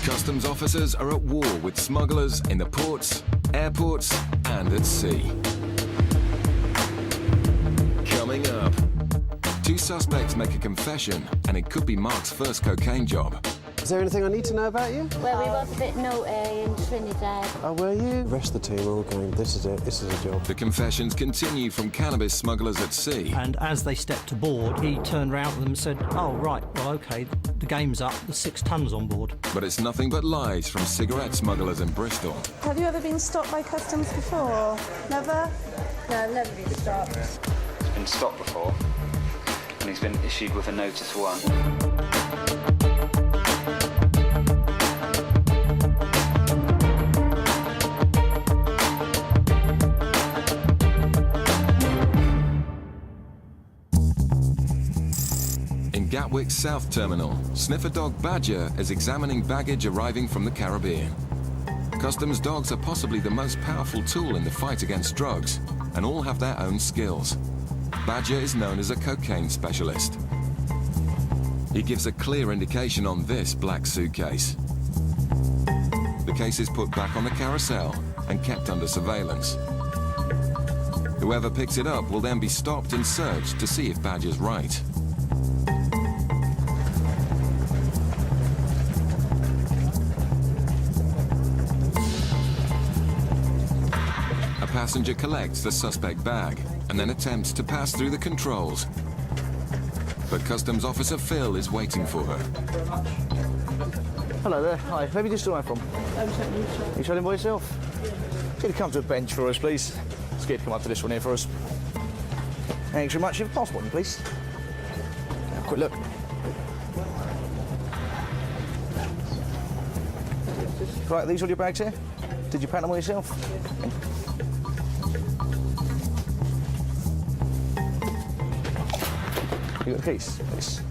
Customs officers are at war with smugglers in the ports, airports, and at sea. Coming up, two suspects make a confession, and it could be Mark's first cocaine job. Is there anything I need to know about you? Well, we was a bit naughty in Trinidad. Oh, were you? The rest of the team are all going, this is it, this is a job. The confessions continue from cannabis smugglers at sea. And as they stepped aboard, he turned around to them and said, oh, right, well, OK, the game's up, there's 6 tons on board. But it's nothing but lies from cigarette smugglers in Bristol. Have you ever been stopped by customs before? Never? No, I've never been stopped. He's been stopped before, and he's been issued with a notice 1. Gatwick South Terminal, sniffer dog Badger is examining baggage arriving from the Caribbean. Customs dogs are possibly the most powerful tool in the fight against drugs, and all have their own skills. Badger is known as a cocaine specialist. He gives a clear indication on this black suitcase. The case is put back on the carousel and kept under surveillance. Whoever picks it up will then be stopped and searched to see if Badger's right. Passenger collects the suspect bag and then attempts to pass through the controls. But Customs Officer Phil is waiting for her. Hello there. Hi. Where have you just arrived from? You showed him by yourself? Get to come to a bench for us, please. Let's get to come up to this one here for us. Thanks very much. Your passport, please. Have a quick look. Right, these all your bags here? Did you pack them all yourself? You got the keys? Please.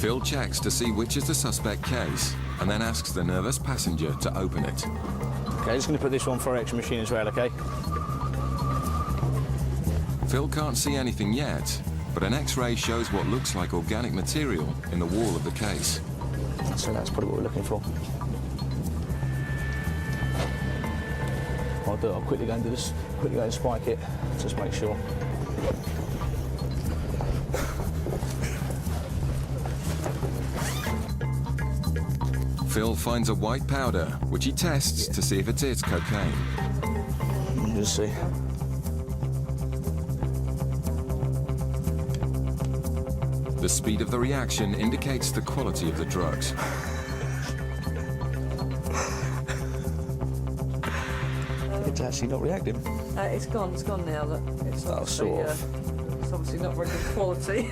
Phil checks to see which is the suspect case and then asks the nervous passenger to open it. OK, just going to put this one for our extra machine as well, OK? Phil can't see anything yet, but an X-ray shows what looks like organic material in the wall of the case. So that's probably what we're looking for. I'll quickly go and do this, quickly go and spike it, just make sure. Phil finds a white powder, which he tests to see if it is cocaine. Just see. The speed of the reaction indicates the quality of the drugs. It's actually not reacting. It's gone now. It's sort of. It's obviously not very good quality.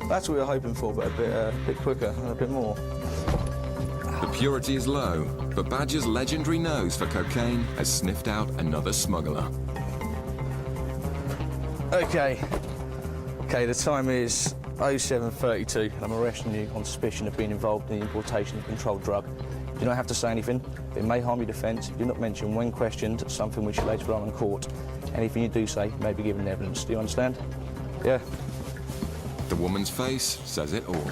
That's what we were hoping for, but a bit quicker and a bit more. The purity is low, but Badger's legendary nose for cocaine has sniffed out another smuggler. OK, the time is 07:32, and I'm arresting you on suspicion of being involved in the importation of a controlled drug. You don't have to say anything. It may harm your defence if you do not mention, when questioned, something which you later rely on in court. Anything you do say may be given evidence. Do you understand? Yeah. The woman's face says it all.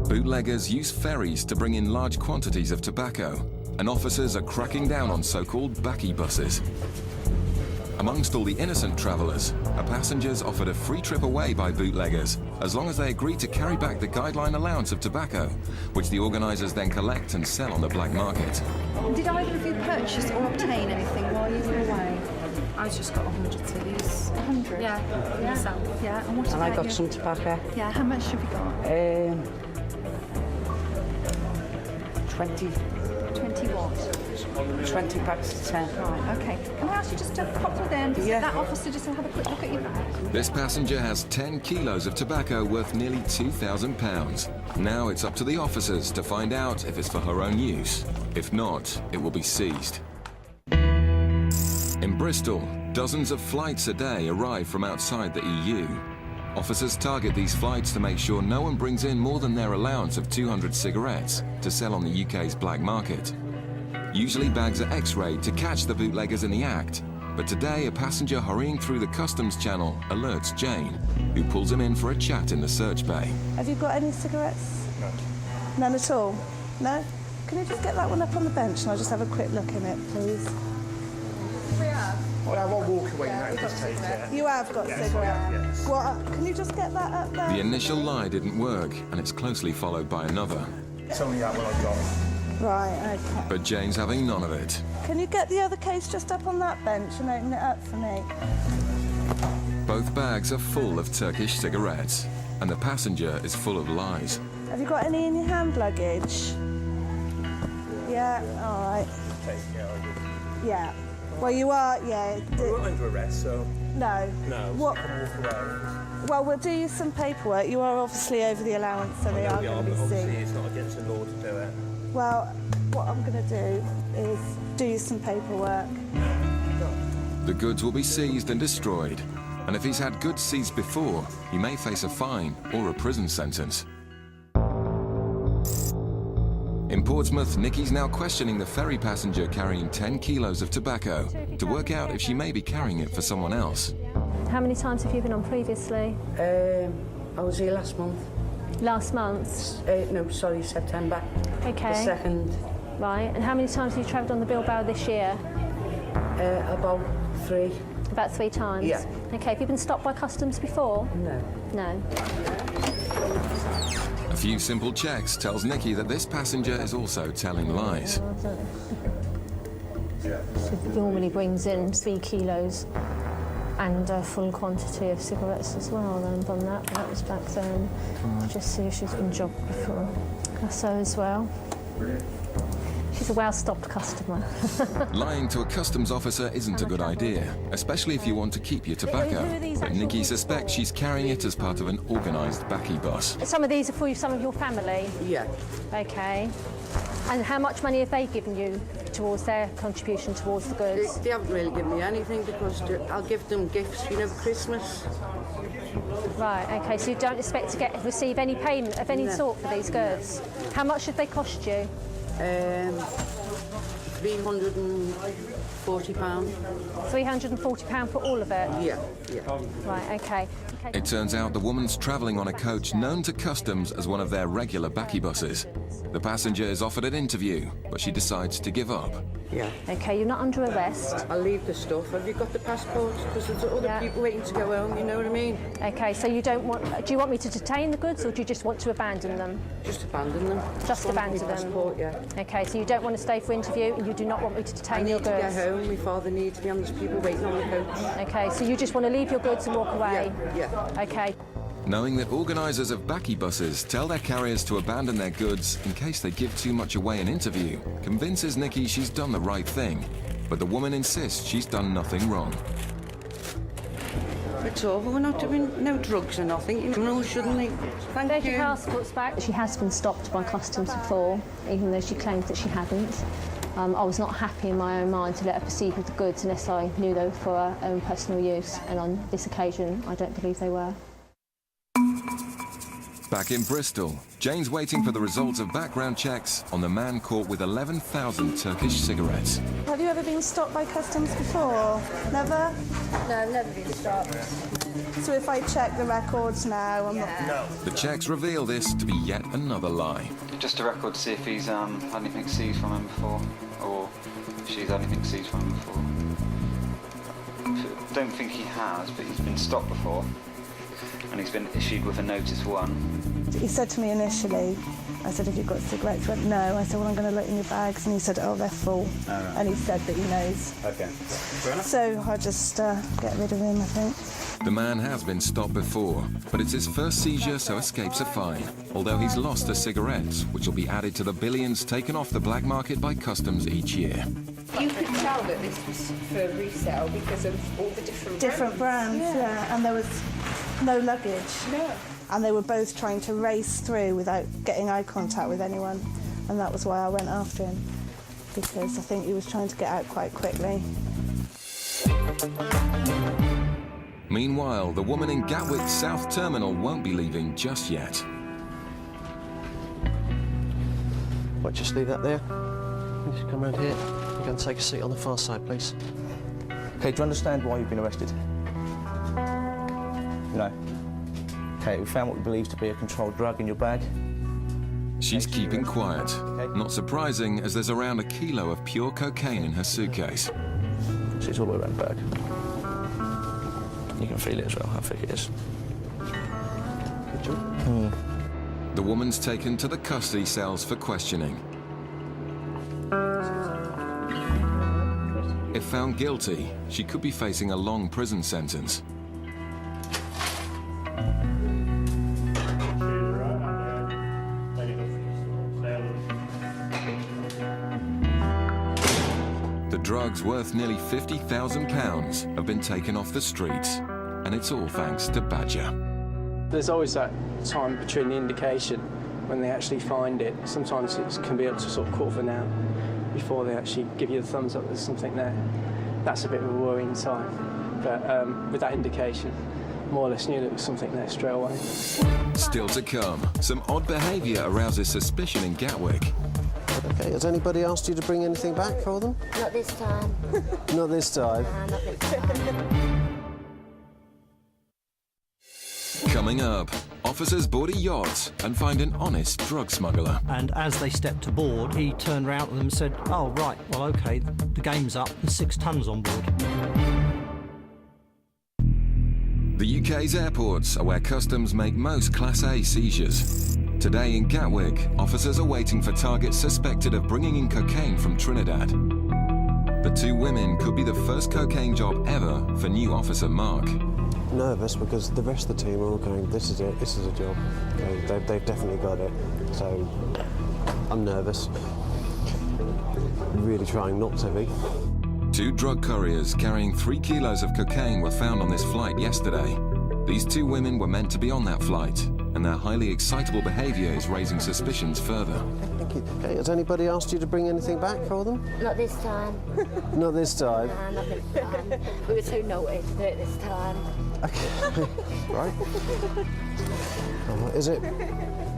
Bootleggers use ferries to bring in large quantities of tobacco, and officers are cracking down on so-called backy buses. Amongst all the innocent travellers, are passengers offered a free trip away by bootleggers, as long as they agree to carry back the guideline allowance of tobacco, which the organisers then collect and sell on the black market. Did either of you purchase or obtain anything while you were away? I've just got 100 cedis. 100? Yeah. Yeah, and what And about I got you? some tobacco. Yeah, how much have you got? 20 what? 20 packs of 10. Right, OK. Can I ask you just to pop through there and Yeah. that officer just to have a quick look at your bag? This passenger has 10 kilos of tobacco worth nearly £2,000. Now it's up to the officers to find out if it's for her own use. If not, it will be seized. In Bristol, dozens of flights a day arrive from outside the EU. Officers target these flights to make sure no one brings in more than their allowance of 200 cigarettes to sell on the UK's black market. Usually bags are X-rayed to catch the bootleggers in the act, But today, a passenger hurrying through the customs channel alerts Jane, who pulls him in for a chat in the search bay. Have you got any cigarettes? No. None at all? No? Can you just get that one up on the bench and I'll just have a quick look in it, please? Well, I won't walk away now, just take it. You have got cigarettes? Yes. What? Can you just get that up there? The initial lie didn't work, and it's closely followed by another. It's only that one I've got. Right, okay. But Jane's having none of it. Can you get the other case just up on that bench and open it up for me? Both bags are full of Turkish cigarettes, and the passenger is full of lies. Have you got any in your hand luggage? Yeah, all right. Yeah. Well, you are, yeah. We're not under arrest, so... No. No, what? Come walk away. Well, we'll do you some paperwork. You are obviously over the allowance, so they are going to be Obviously, seen. it's not against the law to do it. Well, what I'm going to do is do you some paperwork. The goods will be seized and destroyed, and if he's had goods seized before, he may face a fine or a prison sentence. In Portsmouth, Nikki's now questioning the ferry passenger carrying 10 kilos of tobacco to work out if she may be carrying it for someone else. How many times have you been on previously? I was here last month. Last month? No, sorry, September. Okay. The 2nd. Right, and how many times have you travelled on the Bilbao this year? About 3. About 3 times? Yeah. Okay, have you been stopped by customs before? No. No. A few simple checks tells Nikki that this passenger is also telling lies. She normally brings in 3 kilos and a full quantity of cigarettes as well, and on that was back then. Just see if she's been jobbed before. So as well. She's a well-stocked customer. Lying to a customs officer isn't a good idea, especially if you want to keep your tobacco. But Nikki suspects she's carrying it as part of an organised backy bus. Some of these are for some of your family? Yeah. Okay. And how much money have they given you towards their contribution towards the goods? They haven't really given me anything because I'll give them gifts, you know, for Christmas. Right, okay, so you don't expect to receive any payment of any sort for these goods? How much did they cost you? £340. £340 for all of it? Yeah. Right, okay. It turns out the woman's travelling on a coach known to customs as one of their regular backy buses. The passenger is offered an interview, but she decides to give up. Yeah. Okay, you're not under arrest. I'll leave the stuff. Have you got the passport? Because there's other people waiting to go home, you know what I mean? Okay, so you don't want... Do you want me to detain the goods or do you just want to abandon them? Just abandon them. Just abandon them? Passport, yeah. Okay, so you don't want to stay for interview and you do not want me to detain your goods? I need to get home. My father needs me, and there's people waiting on the coach. Okay, so you just want to leave your goods and walk away? Yeah. Okay. Knowing that organisers of backy buses tell their carriers to abandon their goods in case they give too much away in interview, convinces Nikki she's done the right thing. But the woman insists she's done nothing wrong. It's over. We're not doing no drugs or nothing. You know, shouldn't they? Thank you. Your passport's back. She has been stopped by customs before, even though she claims that she hadn't. I was not happy in my own mind to let her proceed with the goods unless I knew they were for her own personal use, and on this occasion, I don't believe they were. Back in Bristol, Jane's waiting for the results of background checks on the man caught with 11,000 Turkish cigarettes. Have you ever been stopped by customs before? Never? No, I've never been stopped. So if I check the records now, I'm not... No. The checks reveal this to be yet another lie. Just a record to see if he's had anything seized from him before, or if she's had anything seized from him before. Don't think he has, but he's been stopped before, and he's been issued with a notice 1. He said to me initially, I said, have you got cigarettes? He went, no. I said, well, I'm going to look in your bags. And he said, oh, they're full. Oh, right. And he said that he knows. Okay. So I'll just get rid of him, I think. The man has been stopped before, but it's his first seizure, so escapes a fine. Although he's lost the cigarettes, which will be added to the billions taken off the black market by customs each year. You could tell that this was for resale because of all the different brands. Yeah. And there was no luggage. No. And they were both trying to race through without getting eye contact with anyone. And that was why I went after him, because I think he was trying to get out quite quickly. Meanwhile, the woman in Gatwick South Terminal won't be leaving just yet. Right, just leave that there. Just come around here. You go and take a seat on the far side, please. Okay, do you understand why you've been arrested? No. Okay, we found what we believe to be a controlled drug in your bag. She's keeping quiet. Not surprising, as there's around 1 kilo of pure cocaine in her suitcase. So it's all the way around the bag. You can feel it as well, how thick it is. The woman's taken to the custody cells for questioning. If found guilty, she could be facing a long prison sentence. The drugs, worth nearly £50,000, have been taken off the streets, and it's all thanks to Badger. There's always that time between the indication when they actually find it. Sometimes it can be up to sort of quarter of an hour before they actually give you the thumbs up there's something there. That's a bit of a worrying time. But with that indication, more or less knew there was something there straight away. Still to come, some odd behaviour arouses suspicion in Gatwick. Okay, has anybody asked you to bring anything back for them? Not this time. Not this time. Not this time. Coming up, officers board a yacht and find an honest drug smuggler. And as they stepped aboard, he turned round to them and said, oh, right, well, OK, the game's up, there's 6 tons on board. The UK's airports are where customs make most Class A seizures. Today in Gatwick, officers are waiting for targets suspected of bringing in cocaine from Trinidad. The 2 women could be the first cocaine job ever for new officer Mark. Nervous because the rest of the team are all going, this is it, this is a job. They've definitely got it. So I'm nervous. Really trying not to be. 2 drug couriers carrying 3 kilos of cocaine were found on this flight yesterday. These 2 women were meant to be on that flight, and their highly excitable behaviour is raising suspicions further. Thank you. Okay, has anybody asked you to bring anything back for them? Not this time. Not this time. Nah, not this time. We were too naughty to do it this time. Okay, right. Is it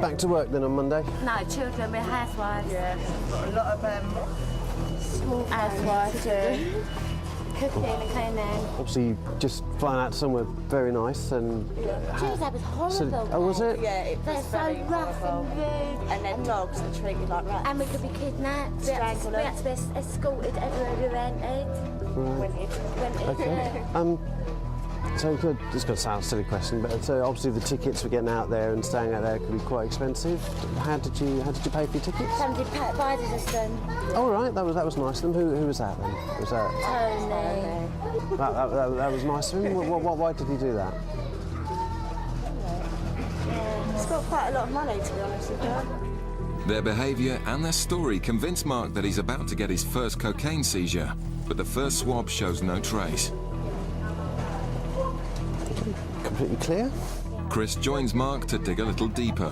back to work then on Monday? No, children, we're housewives. Yeah, got a lot of Small housewives too. Cooking and cleaning. Obviously, just flying out somewhere very nice and... Jeez, that was horrible. So, oh, was it? Yeah, it They're was so very rough horrible. and rude. And then dogs are treated like rats. And we could be kidnapped. We had to be escorted everywhere we went. Okay. So it's going to sound a silly question, but so obviously the tickets for getting out there and staying out there could be quite expensive. How did you pay for your tickets? Somebody provided us them. Oh right, that was nice of them. Who was that then? Was that Tony? that was nice of him. Why did he do that? He's got quite a lot of money, to be honest with you. Their behaviour and their story convince Mark that he's about to get his first cocaine seizure, but the first swab shows no trace. Completely clear. Chris joins Mark to dig a little deeper.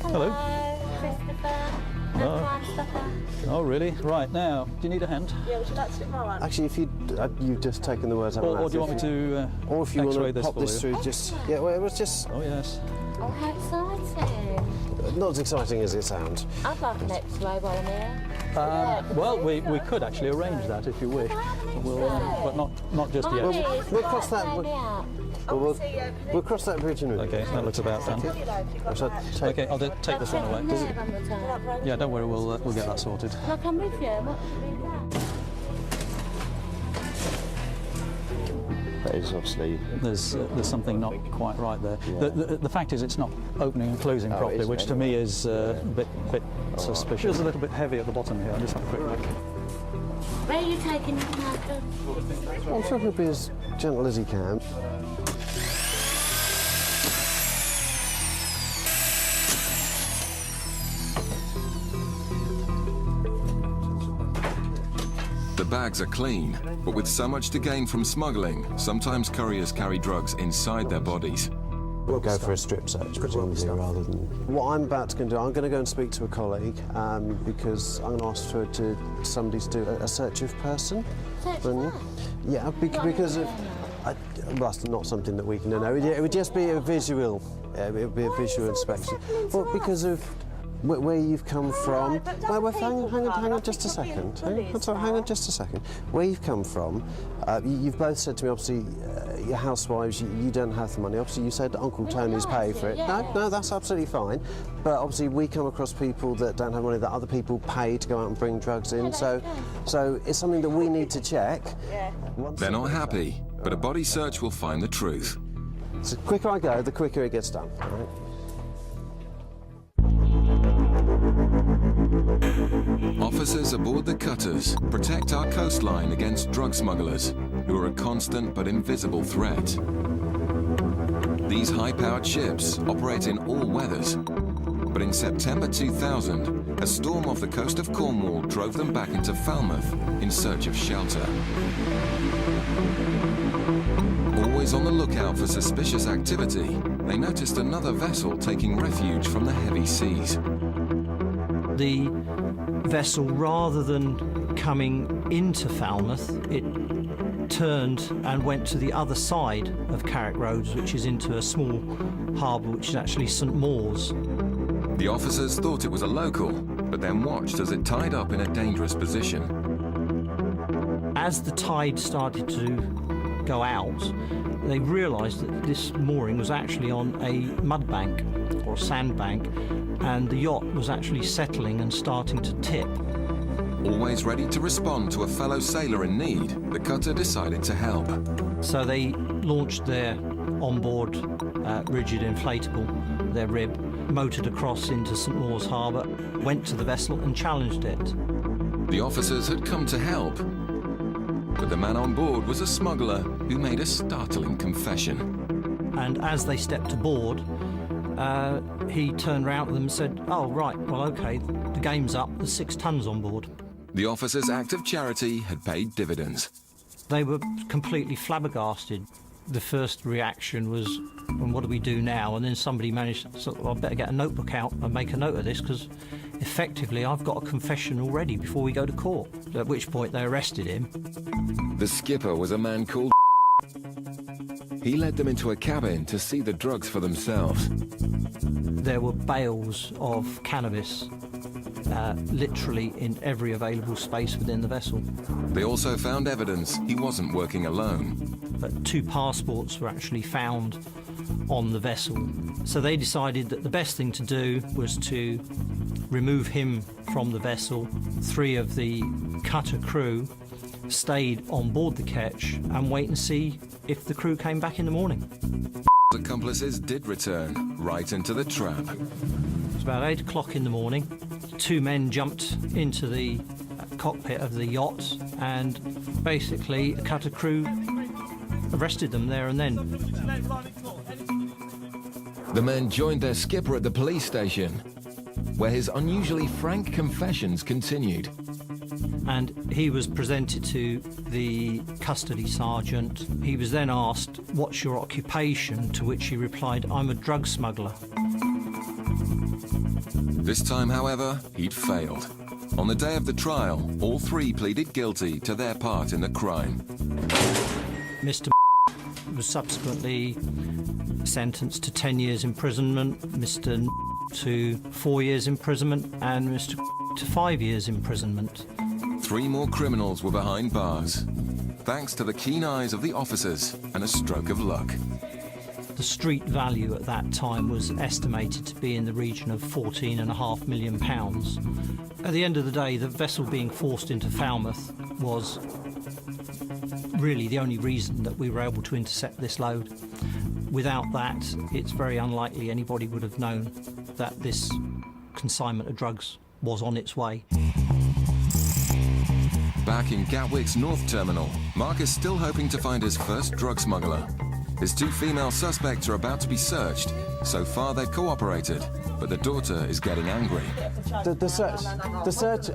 Hello. Christopher. Christopher. Oh, really? Right, now, do you need a hand? Yeah, would you like to do my one? Actually, if you've just taken the words out of my mouth. Or do you want me to or if you want to pop this you? through, just... Yeah, well, it was just... Oh, yes. Oh, how exciting. Not as exciting as it sounds. I'd like an X-ray while I'm here. Well, we could actually arrange that if you wish. But not just yet. We'll cross that... We'll cross that bridge in a minute. Okay, that looks about done. Okay, I'll take this one away. Yeah, don't worry, we'll get that sorted. I'll come with you. That is obviously... There's something not quite right there. Yeah. The fact is it's not opening and closing properly, which to me is a bit suspicious. Feels a little bit heavy at the bottom here. I'll just have a quick look. Where are you taking him, Michael? I'm sure he'll be as gentle as he can. The bags are clean, but with so much to gain from smuggling, sometimes couriers carry drugs inside their bodies. We'll go for a strip search, presumably, rather than... What I'm about to do, I'm going to go and speak to a colleague because I'm going to ask somebody to do a search of person. Search of Yeah, because of... well, that's not something that we can do. No, it would just be a visual. It would be a visual inspection. Well, because of where you've come from. No, but don't Hang people on just a second. police Hang on just a second. Where you've come from, you've both said to me, obviously, you're housewives, you don't have the money. Obviously, you said Uncle Tony's paid for it. No, that's absolutely fine. But obviously, we come across people that don't have money, that other people pay to go out and bring drugs in. So it's something that we need to check. They're not happy, but a body search will find the truth. So the quicker I go, the quicker it gets done. All right? Officers aboard the cutters protect our coastline against drug smugglers, who are a constant but invisible threat. These high-powered ships operate in all weathers, but in September 2000, a storm off the coast of Cornwall drove them back into Falmouth in search of shelter. Always on the lookout for suspicious activity, they noticed another vessel taking refuge from the heavy seas. The vessel, rather than coming into Falmouth, it turned and went to the other side of Carrick Roads, which is into a small harbour, which is actually St Mawes. The officers thought it was a local, but then watched as it tied up in a dangerous position. As the tide started to go out, they realised that this mooring was actually on a mud bank or sand bank, and the yacht was actually settling and starting to tip. Always ready to respond to a fellow sailor in need, the cutter decided to help. So they launched their onboard rigid inflatable, their rib, motored across into St Mawes Harbour, went to the vessel and challenged it. The officers had come to help, but the man on board was a smuggler who made a startling confession. And as they stepped aboard, he turned round to them and said, "Oh, right, well, OK, the game's up, there's 6 tons on board." The officers' act of charity had paid dividends. They were completely flabbergasted. The first reaction was, well, what do we do now? And then somebody managed to say, well, I better get a notebook out and make a note of this, because effectively I've got a confession already before we go to court. At which point they arrested him. The skipper was a man called He led them into a cabin to see the drugs for themselves. There were bales of cannabis literally in every available space within the vessel. They also found evidence he wasn't working alone. But 2 passports were actually found on the vessel. So they decided that the best thing to do was to remove him from the vessel. 3 of the cutter crew stayed on board the ketch and wait and see if the crew came back in the morning. Accomplices did return, right into the trap. It was about 8 o'clock in the morning. 2 men jumped into the cockpit of the yacht, and basically a cutter crew arrested them there and then. The men joined their skipper at the police station, where his unusually frank confessions continued. And he was presented to the custody sergeant. He was then asked, "What's your occupation?" To which he replied, "I'm a drug smuggler." This time, however, he'd failed. On the day of the trial, all 3 pleaded guilty to their part in the crime. Mr. was subsequently sentenced to 10 years imprisonment, Mr. to 4 years imprisonment, and Mr. to 5 years imprisonment. 3 more criminals were behind bars, thanks to the keen eyes of the officers and a stroke of luck. The street value at that time was estimated to be in the region of £14.5 million. At the end of the day, the vessel being forced into Falmouth was really the only reason that we were able to intercept this load. Without that, it's very unlikely anybody would have known that this consignment of drugs was on its way. Back in Gatwick's North Terminal, Mark is still hoping to find his first drug smuggler. His 2 female suspects are about to be searched. So far, they've cooperated, but the daughter is getting angry. The search,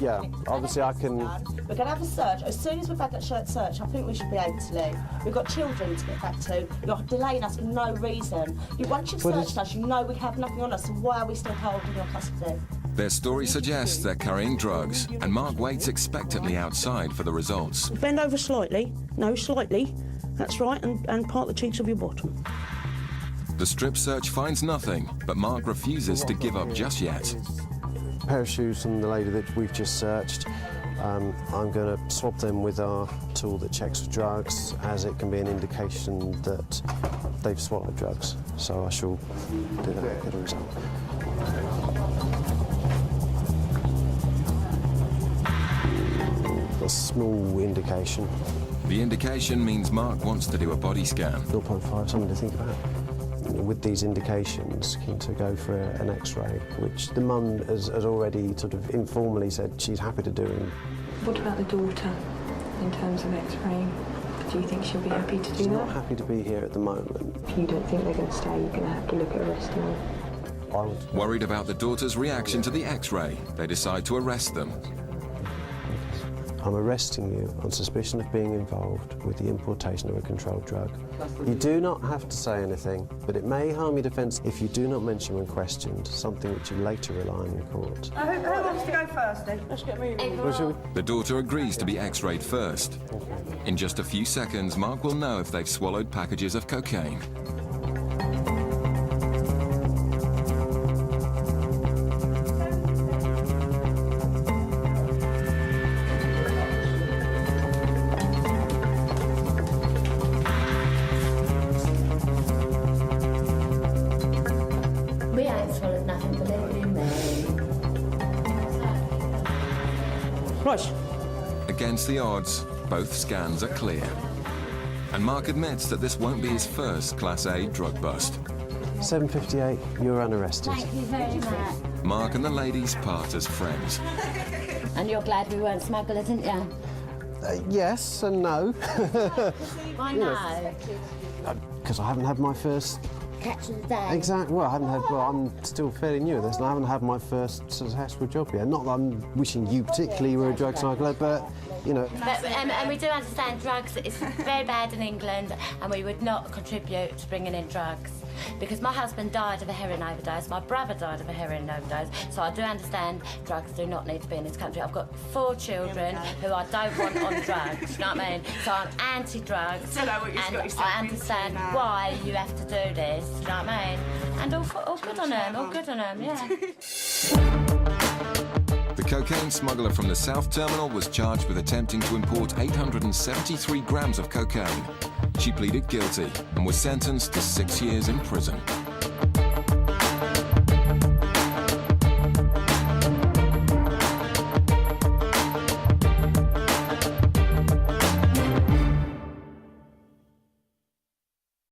yeah, obviously I can... We're going to have a search. As soon as we've had that search, I think we should be able to leave. We've got children to get back to. You're delaying us for no reason. Once you've searched us, you know we have nothing on us, so why are we still holding your custody? Their story suggests they're carrying drugs, and Mark waits expectantly outside for the results. Bend over slightly. No, slightly. That's right, and part the cheeks of your bottom. The strip search finds nothing, but Mark refuses to give up just yet. A pair of shoes from the lady that we've just searched. I'm going to swap them with our tool that checks for drugs, as it can be an indication that they've swallowed drugs. So I shall do that, get a result. A small indication. The indication means Mark wants to do a body scan. 0.5, something to think about. With these indications, keen to go for an X-ray, which the mum has already sort of informally said she's happy to do. What about the daughter in terms of X-raying? Do you think she'll be happy to do She's that? not happy to be here at the moment. If you don't think they're going to stay, you're going to have to look at arresting them. Worried about the daughter's reaction to the X-ray, they decide to arrest them. I'm arresting you on suspicion of being involved with the importation of a controlled drug. You do not have to say anything, but it may harm your defence if you do not mention when questioned, something which you later rely on in court. Who wants to go first then? Let's get moving. The daughter agrees to be X-rayed first. In just a few seconds, Mark will know if they've swallowed packages of cocaine. We ain't swallowed nothing, believe you me. Right. Against the odds, both scans are clear. And Mark admits that this won't be his first Class A drug bust. 7:58, you're unarrested. Thank you very much. Mark and the ladies part as friends. And you're glad we weren't smugglers, aren't you? Yes and no. Why You know, no? Because I haven't had my first... Catch of the day. Exactly. Well, I haven't had... Well, I'm still fairly new at this, and I haven't had my first successful job yet. Not that I'm wishing you particularly were a drug smuggler, but, you know... But, and we do understand drugs is very bad in England, and we would not contribute to bringing in drugs. Because my husband died of a heroin overdose, my brother died of a heroin overdose, so I do understand drugs do not need to be in this country. I've got 4 children who I don't want on drugs, you know what I mean? So I'm anti-drugs, and I understand why you have to do this, you know what I mean? And all good on them, all good on them, yeah. The cocaine smuggler from the South Terminal was charged with attempting to import 873 grams of cocaine. She pleaded guilty and was sentenced to 6 years in prison.